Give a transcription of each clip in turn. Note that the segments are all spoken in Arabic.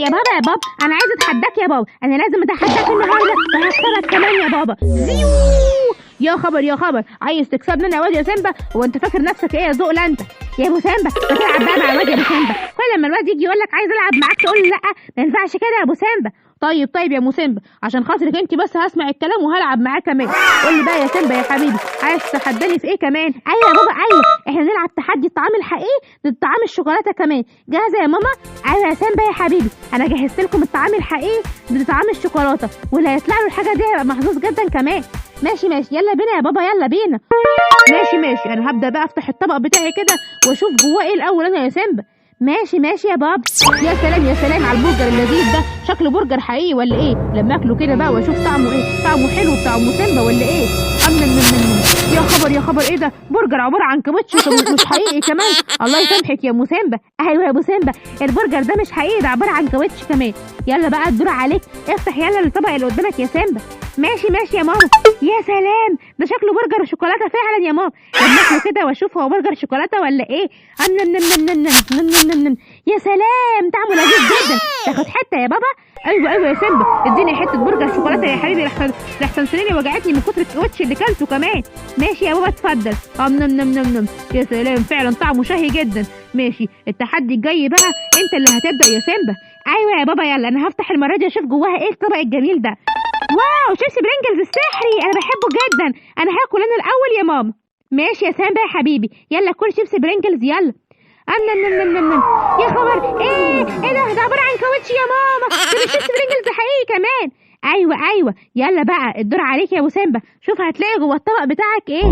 يا بابا انا عايزه اتحداك يا بابا، انا لازم اتحداك النهارده وهكسبك كمان يا بابا. زيو يا خبر عايز تكسبني انا يا واد يا سيمبا؟ هو انت فاكر نفسك ايه يا زقل انت يا ابو سيمبا؟ بتلعب بقى مع الواد يا ابو سيمبا، كل لما الواد يجي يقول لك عايز العب معاك تقول له لا ما ينفعش كده يا ابو سيمبا. طيب يا ام سيمبا، عشان خاطرك انت بس هسمع الكلام وهلعب معاه كمان. قول لي بقى يا سيمبا يا حبيبي، عايز تتحداني في ايه كمان؟ ايوه يا بابا ايوه، احنا نلعب تحدي الطعام الحقيقي ضد طعام الشوكولاته كمان. جاهزه يا ماما؟ ايوه يا سيمبا يا حبيبي، انا جهزت لكم الطعام الحقيقي ضد طعام الشوكولاته، واللي هيطلع له الحاجه دي هيبقى محظوظ جدا كمان. ماشي يلا بينا يا بابا يلا بينا. ماشي انا هبدا بقى افتح الطبق بتاعي كده واشوف جواه ايه الاول انا يا سيمبا. ماشي يا بابا. يا سلام على البرجر اللذيذ ده، شكله برجر حقيقي ولا ايه؟ لما اكله كده بقى واشوف طعمه ايه، طعمه حلو بتاع ام سيمبا ولا ايه؟ يا خبر ايه ده؟ برجر عباره عن كابوتشي مش حقيقي كمان. الله يسامحك يا ام سيمبا. ايوه يا ابو سيمبا، البرجر ده مش حقيقي، ده عباره عن كابوتشي كمان. يلا بقى الدور عليك، افتح يلا الطبق اللي قدامك يا سيمبا. ماشي يا ماما. يا سلام، ده شكله برجر شوكولاته فعلا يا ماما. لما اكله كده واشوف هو برجر شوكولاته ولا ايه؟ يا سلام، طعمه لذيذ جدا. تاخد حته يا بابا؟ ايوه يا سيمبا، اديني حته برجر شوكولاته يا حبيبي، لحسن سنيني وجعتني من كتر الكاوتش اللي كلته كمان. ماشي يا بابا اتفضل. نم. يا سلام، فعلا طعمه شهي جدا. ماشي، التحدي الجاي بقى انت اللي هتبدا يا سيمبا. ايوه يا بابا يلا، انا هفتح المره دي اشوف جواها ايه الطبق الجميل ده. واو، شيبسي برينجلز السحري، انا بحبه جدا. انا هاكل انا الاول يا ماما. ماشي يا سيمبا يا حبيبي، يلا كل شيبسي برينجلز يلا. نم. يا خبر ايه ده عباره عن كاوتش يا ماما، ده مش شيبسي برينجلز حقيقي كمان. ايوه يلا بقى الدور عليك يا ابو سيمبا، شوف هتلاقي جوه الطبق بتاعك ايه.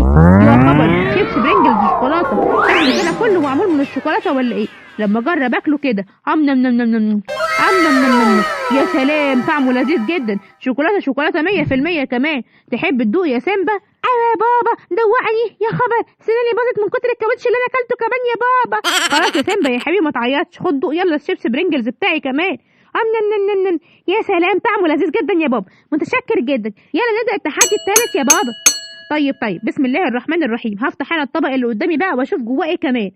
يا خبر، شيبسي برينجلز شوكولاته، شكله كده كله معمول من الشوكولاته ولا ايه؟ لما اجرب اكله كده. نم. يا سلام، طعمه لذيذ جدا، شوكولاته 100% كمان. تحب تدوق يا سيمبا؟ ايوه يا بابا دوقني. يا خبر، سناني باظت من كتر الكاوتش اللي انا اكلته كمان يا بابا. خلاص يا سيمبا يا حبيبي ما تعيطش، خد دوق يلا الشيبس برينجلز بتاعي كمان. نم. يا سلام، طعمه لذيذ جدا يا بابا، متشكر جدا. يلا نبدا التحدي الثالث يا بابا. طيب بسم الله الرحمن الرحيم، هفتح انا الطبق اللي قدامي بقى واشوف جواه ايه كمان.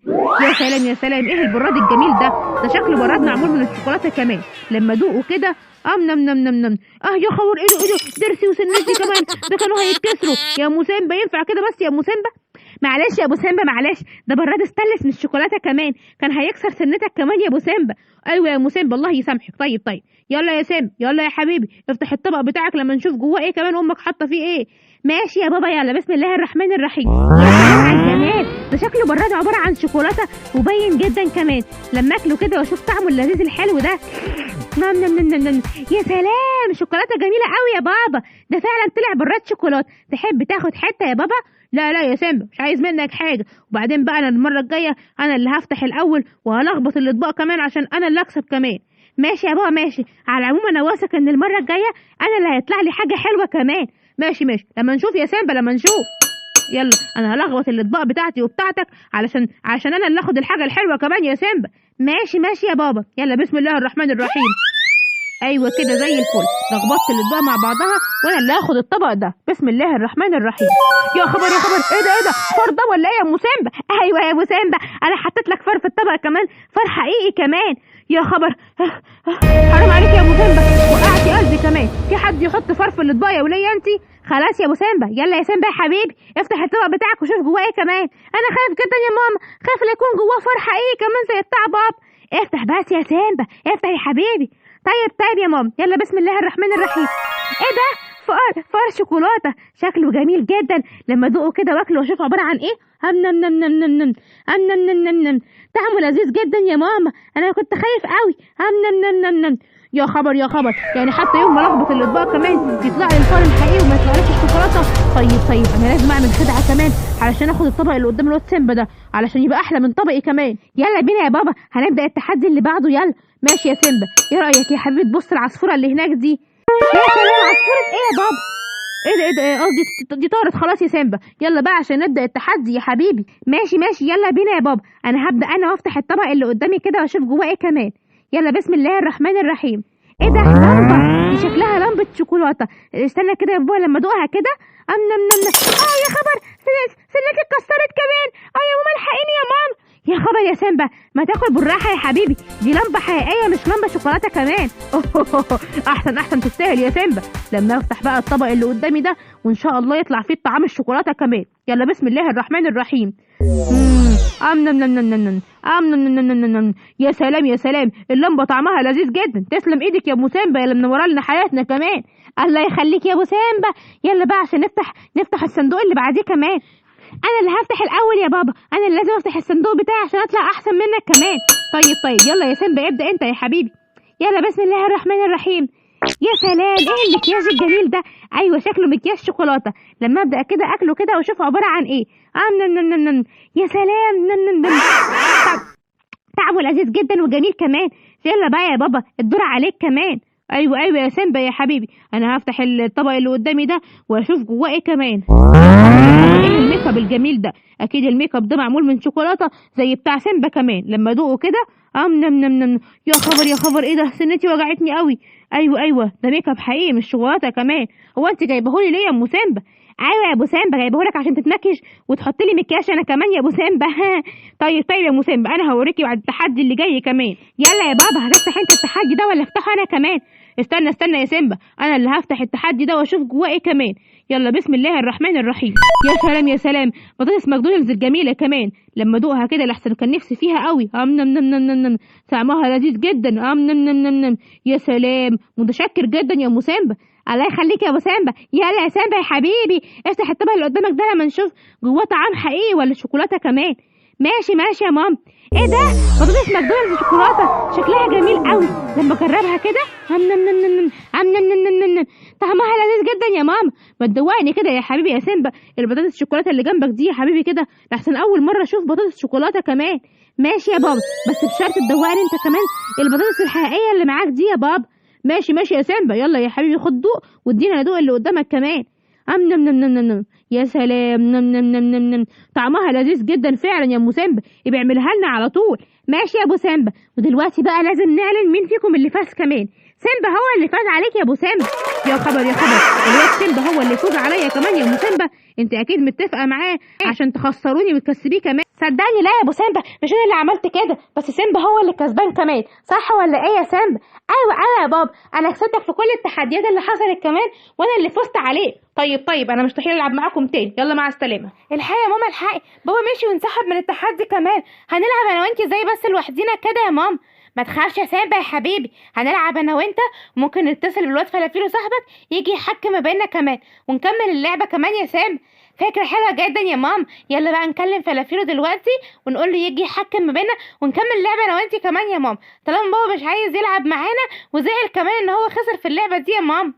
يا سلام ايه البراد الجميل ده شكله براد معمول من الشوكولاته كمان. لما ادوقه كده نم. يا خبر ايه ده ضرسي وسنتي كمان، ده كانوا هيتكسروا يا ام سيمبا. ينفع كده بس يا ام سيمبا؟ معلش يا ابو سيمبا معلش، ده براد استانلس من الشوكولاته كمان، كان هيكسر سنتك كمان يا ابو سيمبا. ايوه يا ام سيمبا الله يسامحك. طيب يلا يا سيمبا يلا يا حبيبي، افتح الطبق بتاعك لما نشوف جواه ايه كمان امك حاطه فيه ايه. ماشي يا بابا يلا، بسم الله الرحمن الرحيم. يا سلام على الجمال، ده شكله براد عباره عن شوكولاته وبين جدا كمان. لما اكله كده واشوف طعمه اللذيذ الحلو ده. نم. يا سلام، شوكولاته جميله قوي يا بابا، ده فعلا طلع براد شوكولاته. تحب تاخد حته يا بابا؟ لا يا سيمبا، مش عايز منك حاجه. وبعدين بقى انا المره الجايه انا اللي هفتح الاول وهلخبط الاطباق كمان عشان انا اللي اكسب كمان. ماشي يا بابا ماشي، على العموم انا واثق ان المره الجايه انا اللي هيطلع لي حاجه حلوه كمان. ماشي لما نشوف يا سيمبا لما نشوف. يلا انا هلخبط الاطباق بتاعتي وبتاعتك عشان انا اللي اخد الحاجه الحلوه كمان يا سيمبا. ماشي يا بابا، يلا بسم الله الرحمن الرحيم. ايوه كده زي الفل، لخبطت الاطباق مع بعضها وانا اللي هاخد الطبق ده. بسم الله الرحمن الرحيم. يا خبر ايه ده فار ده ولا ايه يا ام سيمبا؟ ايوه يا ابو سيمبا، انا حطيت لك فار في الطبق كمان، فار حقيقي كمان. يا خبر، حرام عليك يا ابو سيمبا، وقعتي قلبي كمان. في حد يحط فار في الاطباق يا وليه انت؟ خلاص يا ابو سيمبا، يلا يا سيمبا يا حبيبي افتح الطبق بتاعك وشوف جواه ايه كمان. انا خايف جدا يا ماما، خايف لا يكون جواه فار حقيقي كمان زي بتاع باب. افتح بس يا سيمبا، افتح يا حبيبي. طيب يا ماما، يلا بسم الله الرحمن الرحيم. ايه ده؟ فار شوكولاته، شكله جميل جدا. لما ادوقه كده واكله واشوف عباره عن ايه. نم. طعمه لذيذ جدا يا ماما، انا كنت خايف قوي. نم. يا خبر يعني حتى يوم ما لخبط الاطباق كمان يطلع لي الفار الحقيقي وما يطلعليش الشوكولاته. طيب انا لازم اعمل خدعه كمان علشان اخد الطبق اللي قدام الواد سيمبا ده علشان يبقى احلى من طبقي كمان. يلا بينا يا بابا، هنبدا التحدي اللي بعده. يلا ماشي يا سيمبا، ايه رايك يا حبيبي تبص العصفوره اللي هناك دي؟ يا سلام، عصفوره ايه يا بابا؟ ايه ده قصدي دي طارت. خلاص يا سيمبا، يلا بقى عشان نبدا التحدي يا حبيبي. ماشي يلا بينا يا بابا، انا هبدا انا وافتح الطبق اللي قدامي كده واشوف جواه ايه كمان. يلا بسم الله الرحمن الرحيم. ايه ده؟ لمبه، دي شكلها لمبه شوكولاته. استنى كده يا بابا لما ادوقها كده. نم. يا خبر، سنتي اتكسرت كمان. يا ماما الحقيني يا ماما. يا خبر يا سيمبا، ما تاكل بالراحه يا حبيبي، دي لمبه حقيقيه مش لمبه شوكولاته كمان. احسن تستاهل يا سيمبا. لما افتح بقى الطبق اللي قدامي ده وان شاء الله يطلع فيه طعام الشوكولاته كمان. يلا بسم الله الرحمن الرحيم. ام نم نم نم نم ام نم نم نم نم. يا سلام يا سلام، اللمبه طعمها لذيذ جدا. تسلم ايدك يا ابو سيمبا، يا منوره لنا حياتنا كمان. الله يخليك يا ابو سيمبا. يلا بقى عشان نفتح الصندوق اللي بعديه كمان. انا اللي هفتح الاول يا بابا، انا اللي لازم افتح الصندوق بتاعي عشان اطلع احسن منك كمان. طيب يلا يا سيمبا ابدا انت يا حبيبي. يلا بسم الله الرحمن الرحيم. يا سلام، ايه المكياج الجميل ده؟ ايوه شكله مكياج شوكولاته. لما ابدا كده اكله كده واشوف عباره عن ايه. نم نم نم نم. يا سلام، نم نم نم. طعمه لذيذ جدا وجميل كمان. يلا بقى يا بابا الدور عليك كمان. ايوه يا سيمبا يا حبيبي، انا هفتح الطبق اللي قدامي ده واشوف جواه ايه كمان. ايه الميك اب الجميل ده؟ اكيد الميك اب ده معمول من شوكولاته زي بتاع سيمبا كمان. لما ادوقه كده نم نم نم. يا خبر ايه ده؟ سنتي وجعتني قوي. ايوه ده ميك اب حقيقي مش شوكولاته كمان. هو انت جايبهولي ليه يا ام سيمبا؟ ايوه يا ابو سيمبا، جايبهولك عشان تتمكش وتحط لي مكياج انا كمان يا ابو سيمبا. طيب يا ام سيمبا، انا هوريكي بعد التحدي اللي جاي كمان. يلا يا بابا، هتفتح انت التحدي ده ولا افتحه انا كمان؟ استنى يا سيمبا، انا اللي هفتح التحدي ده واشوف جواه ايه كمان. يلا بسم الله الرحمن الرحيم. يا سلام، بطاطس ماكدونالدز الجميله كمان. لما ادوقها كده لحسن كان نفسي فيها قوي. نم نم نم نم. طعمها لذيذ جدا. نم نم نم. يا سلام، متشكر جدا يا ام سيمبا. الله يخليك يا ابو سيمبا. يلا يا سيمبا يا حبيبي، افتح الطبق اللي قدامك ده لما نشوف جواه طعام حقيقي ولا شوكولاته كمان. ماشي يا مام. ايه ده؟ بطاطس ماكدونالدز شوكولاته، شكلها جميل قوي. لما اجربها كده نم. طعمها لذيذ جدا يا ماما. ما تدوقني كده يا حبيبي يا سيمبا البطاطس الشوكولاته اللي جنبك دي يا حبيبي كده، لحسن اول مره اشوف بطاطس شوكولاته كمان. ماشي يا بابا، بس بشرط تدوقني انت كمان البطاطس الحقيقيه اللي معاك دي يا بابا. ماشي يا سيمبا. يلا يا حبيبي خد دوق وادينا ندوق اللي قدامك كمان. نم. يا سلام، نم. طعمها لذيذ جدا فعلا يا ام سيمبا، يبقى اعملها لنا على طول. ماشي يا ابو سيمبا. ودلوقتي بقى لازم نعلن مين فيكم اللي فاز كمان. سيمبا هو اللي فاز عليك يا ابو سيمبا. يا خبر الواد سيمبا هو اللي فوز عليا كمان يا ام سيمبا. انت اكيد متفقه معاه عشان تخسروني وتكسبيه كمان. صدقني لا يا ابو سيمبا، مش انا اللي عملت كده، بس سيمبا هو اللي كسبان كمان. صح ولا ايه يا سيمبا؟ ايوه يا بابا، انا كسبتك في كل التحديات اللي حصلت كمان وانا اللي فزت عليه. طيب انا مستحيل العب معاكم تاني. يلا مع السلامه. الحقي يا ماما الحقي، بابا مشي وانسحب من التحدي كمان. هنلعب انا وانتي زي بس لوحدينا كده يا ماما. ما تخافش يا سيمبا يا حبيبي، هنلعب انا وانت، ممكن نتصل بالواد فلافيلو صاحبك يجي يحكم ما بيننا كمان ونكمل اللعبه كمان يا سيمبا. فكرة حلوة جدا يا ماما. يلا بقى نكلم فلافيلو دلوقتي ونقول له يجي يحكم ما بيننا ونكمل اللعبة انا وانتي كمان يا ماما، طالما بابا مش عايز يلعب معانا وزعل كمان ان هو خسر في اللعبة دي يا ماما.